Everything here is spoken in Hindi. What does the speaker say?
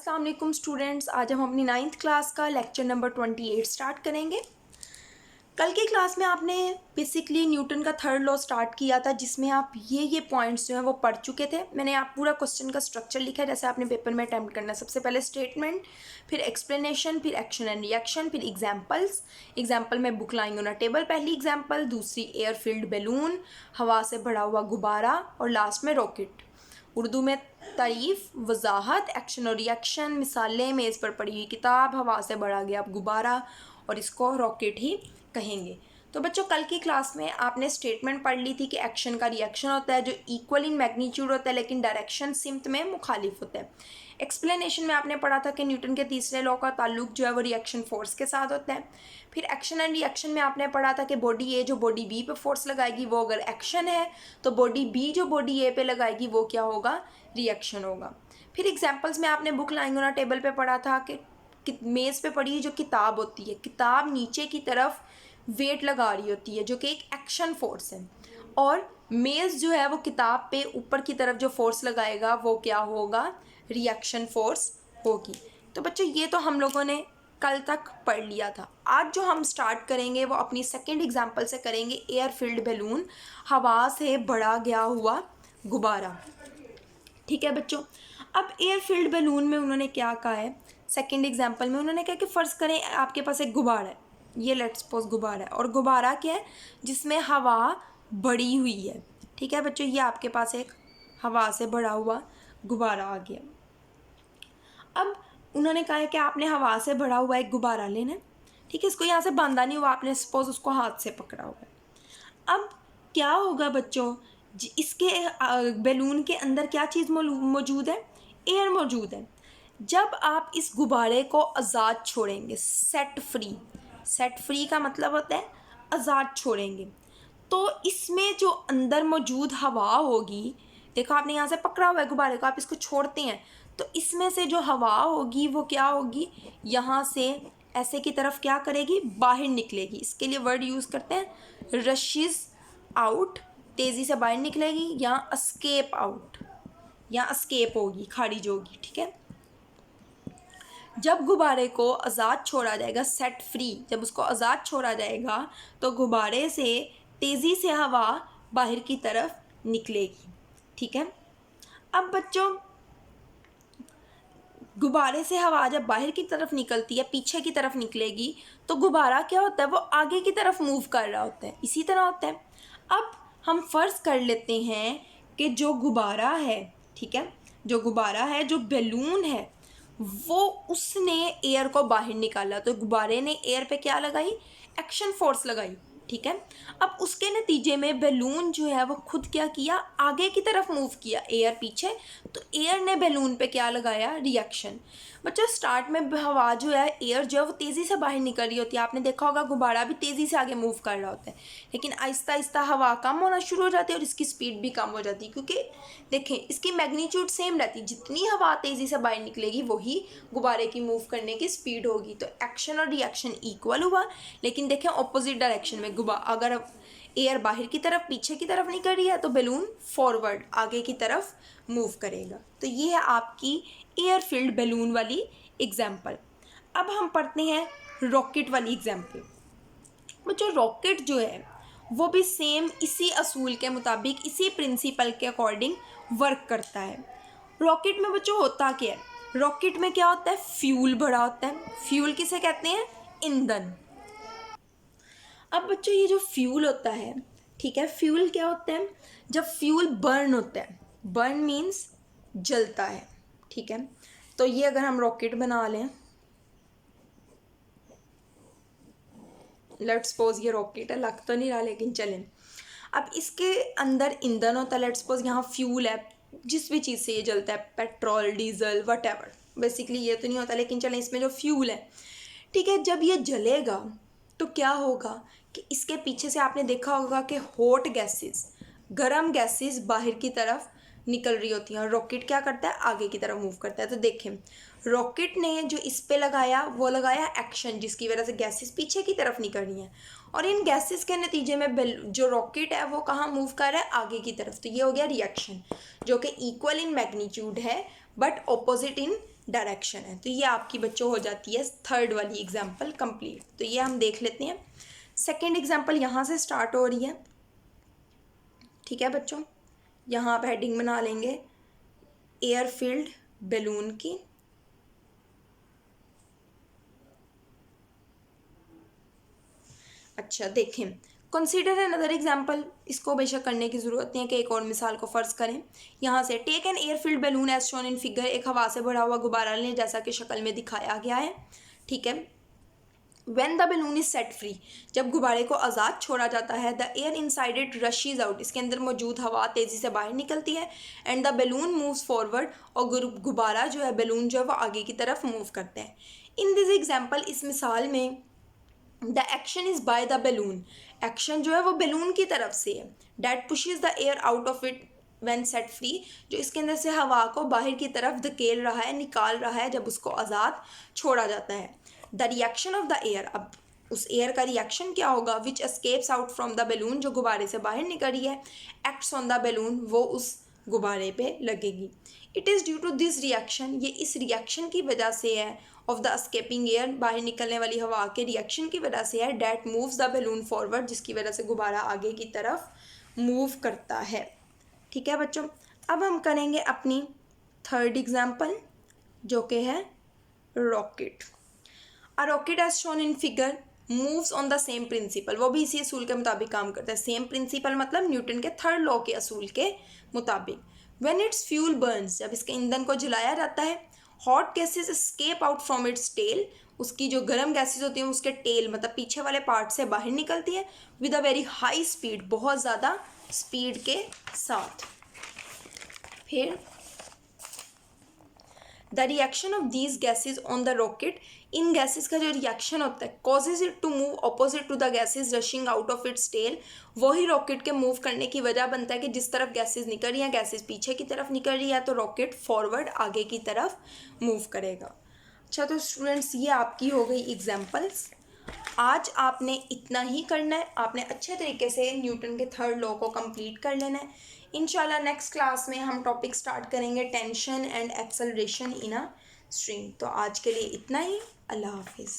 अस्सलाम वालेकुम स्टूडेंट्स, आज हम अपनी 9th क्लास का लेक्चर नंबर 28 स्टार्ट करेंगे। कल की क्लास में आपने बेसिकली न्यूटन का थर्ड लॉ स्टार्ट किया था, जिसमें आप ये पॉइंट्स जो हैं वो पढ़ चुके थे। मैंने आप पूरा क्वेश्चन का स्ट्रक्चर लिखा है जैसे आपने पेपर में अटैम्प्ट करना है। सबसे पहले स्टेटमेंट, फिर एक्सप्लेनेशन, फिर एक्शन एंड रिएक्शन, फिर एग्जाम्पल्स। एग्जाम्पल में book lying on a table पहली एग्जाम्पल, दूसरी एयर फिल्ड बैलून, हवा से भरा हुआ गुब्बारा, और लास्ट में रॉकेट। उर्दू में तारीफ़, वजाहत, एक्शन और रिएक्शन, मिसालें, मेज़ पर पड़ी हुई किताब, हवा से बढ़ा गया गुब्बारा, और इसको रॉकेट ही कहेंगे। तो बच्चों, कल की क्लास में आपने स्टेटमेंट पढ़ ली थी कि एक्शन का रिएक्शन होता है जो इक्वल इन मैग्नीट्यूड होता है लेकिन डायरेक्शन सिमत में मुखालिफ होता है। एक्सप्लेनेशन में आपने पढ़ा था कि न्यूटन के तीसरे लॉ का ताल्लुक जो है वो रिएक्शन फोर्स के साथ होता है। फिर एक्शन एंड रिएक्शन में आपने पढ़ा था कि बॉडी ए जो बॉडी बी पे फोर्स लगाएगी वो अगर एक्शन है, तो बॉडी बी जो बॉडी ए पे लगाएगी वो क्या होगा, रिएक्शन होगा। फिर एग्जाम्पल्स में आपने book lying on a table पे पढ़ा था कि मेज़ पे पड़ी जो किताब होती है, किताब नीचे की तरफ वेट लगा रही होती है जो कि एक एक्शन फोर्स है, और मेज़ जो है वो किताब पे ऊपर की तरफ जो फोर्स लगाएगा वो क्या होगा, रिएक्शन फोर्स होगी। तो बच्चों, ये तो हम लोगों ने कल तक पढ़ लिया था। आज जो हम स्टार्ट करेंगे वो अपनी सेकंड एग्जांपल से करेंगे, एयर फिल्ड बैलून, हवा से बढ़ा गया हुआ गुब्बारा। ठीक है बच्चों, अब एयर फिल्ड बैलून में उन्होंने क्या कहा है, सेकंड एग्जांपल में उन्होंने कहा कि फ़र्ज़ करें आपके पास एक गुब्बारा है, ये लेट्स सपोज गुब्बारा है, और गुब्बारा क्या है, जिसमें हवा बढ़ी हुई है। ठीक है बच्चों, ये आपके पास एक हवा से भरा हुआ गुब्बारा आ गया। अब उन्होंने कहा है कि आपने हवा से भरा हुआ एक गुब्बारा लेना है। ठीक है, इसको यहाँ से बांधा नहीं हुआ, आपने सपोज उसको हाथ से पकड़ा हुआ है। अब क्या होगा बच्चों, इसके बैलून के अंदर क्या चीज़ मौजूद है, एयर मौजूद है। जब आप इस गुब्बारे को आज़ाद छोड़ेंगे, सेट फ्री का मतलब होता है आज़ाद छोड़ेंगे, तो इसमें जो अंदर मौजूद हवा होगी, देखो आपने यहाँ से पकड़ा हुआ है गुब्बारे को, आप इसको छोड़ते हैं तो इसमें से जो हवा होगी वो क्या होगी, यहाँ से ऐसे की तरफ क्या करेगी, बाहर निकलेगी। इसके लिए वर्ड यूज़ करते हैं रशेस आउट, तेज़ी से बाहर निकलेगी, या एस्केप आउट, या एस्केप होगी, खारिज होगी। ठीक है, जब गुब्बारे को आज़ाद छोड़ा जाएगा, सेट फ्री, जब उसको आज़ाद छोड़ा जाएगा तो गुब्बारे से तेज़ी से हवा बाहर की तरफ निकलेगी। ठीक है, अब बच्चों, गुब्बारे से हवा जब बाहर की तरफ निकलती है, पीछे की तरफ निकलेगी, तो गुब्बारा क्या होता है, वो आगे की तरफ मूव कर रहा होता है, इसी तरह होता है। अब हम फ़र्ज़ कर लेते हैं कि जो गुब्बारा है, ठीक है, जो गुब्बारा है, जो बैलून है, वो उसने एयर को बाहर निकाला, तो गुब्बारे ने एयर पे क्या लगाई, एक्शन फोर्स लगाई। ठीक है, अब उसके नतीजे में बैलून जो है वो खुद क्या किया, आगे की तरफ मूव किया, एयर पीछे, तो एयर ने बैलून पे क्या लगाया, रिएक्शन। बच्चों, स्टार्ट में हवा जो है, एयर जो है वो तेज़ी से बाहर निकल रही होती है, आपने देखा होगा गुब्बारा भी तेज़ी से आगे मूव कर रहा होता है, लेकिन आहिस्ता आहिस्ता हवा कम होना शुरू हो जाती है और इसकी स्पीड भी कम हो जाती है, क्योंकि देखें इसकी मैग्नीट्यूड सेम रहती है, जितनी हवा तेज़ी से बाहर निकलेगी वही गुब्बारे की मूव करने की स्पीड होगी। तो एक्शन और रिएक्शन इक्वल हुआ, लेकिन देखें ऑपोजिट डायरेक्शन में। अगर एयर बाहर की तरफ, पीछे की तरफ निकल रही है, तो बैलून फॉरवर्ड, आगे की तरफ मूव करेगा। तो ये है आपकी एयर फिल्ड बैलून वाली एग्जाम्पल। अब हम पढ़ते हैं रॉकेट वाली एग्जाम्पल। बच्चों, रॉकेट जो है वो भी सेम इसी असूल के मुताबिक, इसी प्रिंसिपल के अकॉर्डिंग वर्क करता है। रॉकेट में बच्चों होता क्या है, रॉकेट में क्या होता है, फ्यूल भरा होता है। फ्यूल किसे कहते हैं, ईंधन। अब बच्चों, ये जो फ्यूल होता है, ठीक है, फ्यूल क्या होता है, जब फ्यूल बर्न होता है, बर्न मीन्स जलता है। ठीक है, तो ये अगर हम रॉकेट बना लें, लेट्स सपोज ये रॉकेट है, लग तो नहीं रहा लेकिन चलें। अब इसके अंदर ईंधन होता है, लेट्स सपोज यहाँ फ्यूल है, जिस भी चीज़ से ये जलता है, पेट्रोल, डीजल, वटेवर, बेसिकली ये तो नहीं होता लेकिन चलें, इसमें जो फ्यूल है, ठीक है, जब ये जलेगा तो क्या होगा कि इसके पीछे से आपने देखा होगा कि हॉट गैसेस, गर्म गैसेस बाहर की तरफ निकल रही होती हैं और रॉकेट क्या करता है, आगे की तरफ मूव करता है। तो देखें, रॉकेट ने जो इस पे लगाया वो लगाया एक्शन, जिसकी वजह से गैसेस पीछे की तरफ निकल रही हैं, और इन गैसेस के नतीजे में जो रॉकेट है वो कहाँ मूव कर रहा है, आगे की तरफ। तो ये हो गया रिएक्शन, जो कि इक्वल इन मैग्नीट्यूड है बट ऑपोजिट इन डायरेक्शन है। तो ये आपकी बच्चों हो जाती है थर्ड वाली एग्जाम्पल कंप्लीट। तो ये हम देख लेते हैं। सेकेंड एग्जाम्पल यहाँ से स्टार्ट हो रही है, ठीक है बच्चों। यहाँ आप हेडिंग बना लेंगे एयर फिल्ड बैलून की। अच्छा देखें, कंसीडर अनदर एग्जाम्पल। इसको बेशक करने की ज़रूरत नहीं है कि एक और मिसाल को फ़र्ज़ करें। यहाँ से take an air filled balloon as shown in figure. एक हवा से भरा हुआ गुब्बारा लें जैसा कि शक्ल में दिखाया गया है, ठीक है। When the balloon is set free, जब गुब्बारे को आज़ाद छोड़ा जाता है, the air inside it rushes out, इसके अंदर मौजूद हवा तेज़ी से बाहर निकलती है, and the balloon moves forward, और गुब्बारा जो है, बैलून जो है वो आगे की तरफ मूव करते हैं। In this example, इस मिसाल में the action is by the balloon, action जो है वो बैलून की तरफ से है। That pushes the air out of it when set free, जो इसके अंदर से हवा को बाहर की तरफ धकेल रहा है, निकाल रहा है जब उसको आज़ाद छोड़ा जाता है। The reaction of the air, अब उस एयर का रिएक्शन क्या होगा, which escapes out from the balloon, जो गुब्बारे से बाहर निकल रही है, एक्ट्स ऑन द बैलून, वो उस गुब्बारे पे लगेगी। It is due to this reaction, ये इस रिएक्शन की वजह से है, ऑफ द एस्केपिंग एयर, बाहर निकलने वाली हवा के रिएक्शन की वजह से है, that moves the balloon forward, जिसकी वजह से गुब्बारा आगे की तरफ मूव करता है। ठीक है बच्चों, अब हम करेंगे अपनी थर्ड एग्जाम्पल, जो कि है rocket. A rocket as shown in figure moves on the same principle, वो भी इसी असूल के मुताबिक काम करता है। सेम प्रिंसिपल मतलब न्यूटन के थर्ड लॉ के असूल के मुताबिक। व्हेन इट्स फ्यूल बर्न्स, जब इसके ईंधन को जलाया जाता है, hot gases escape out from its tail, उसकी जो गर्म गैसेज होती हैं उसके टेल मतलब पीछे वाले पार्ट से बाहर निकलती है, with a very high speed, बहुत ज़्यादा स्पीड के साथ। फिर the reaction of these gases on the rocket, इन गैसेज का जो रिएक्शन होता है, causes it to move opposite to the gases rushing out of its tail, वही रॉकेट के मूव करने की वजह बनता है कि जिस तरफ गैसेज निकल रही हैं, गैसेज पीछे की तरफ निकल रही है, तो रॉकेट फॉरवर्ड आगे की तरफ मूव करेगा। अच्छा, तो स्टूडेंट्स ये आपकी हो गई एग्जाम्पल्स। आज आपने इतना ही करना है, आपने अच्छे तरीके से न्यूटन के थर्ड लॉ को कंप्लीट कर लेना है। इंशाल्लाह नेक्स्ट क्लास में हम टॉपिक स्टार्ट करेंगे tension and acceleration in a string. तो आज के लिए इतना ही, अल्लाह हाफिज़।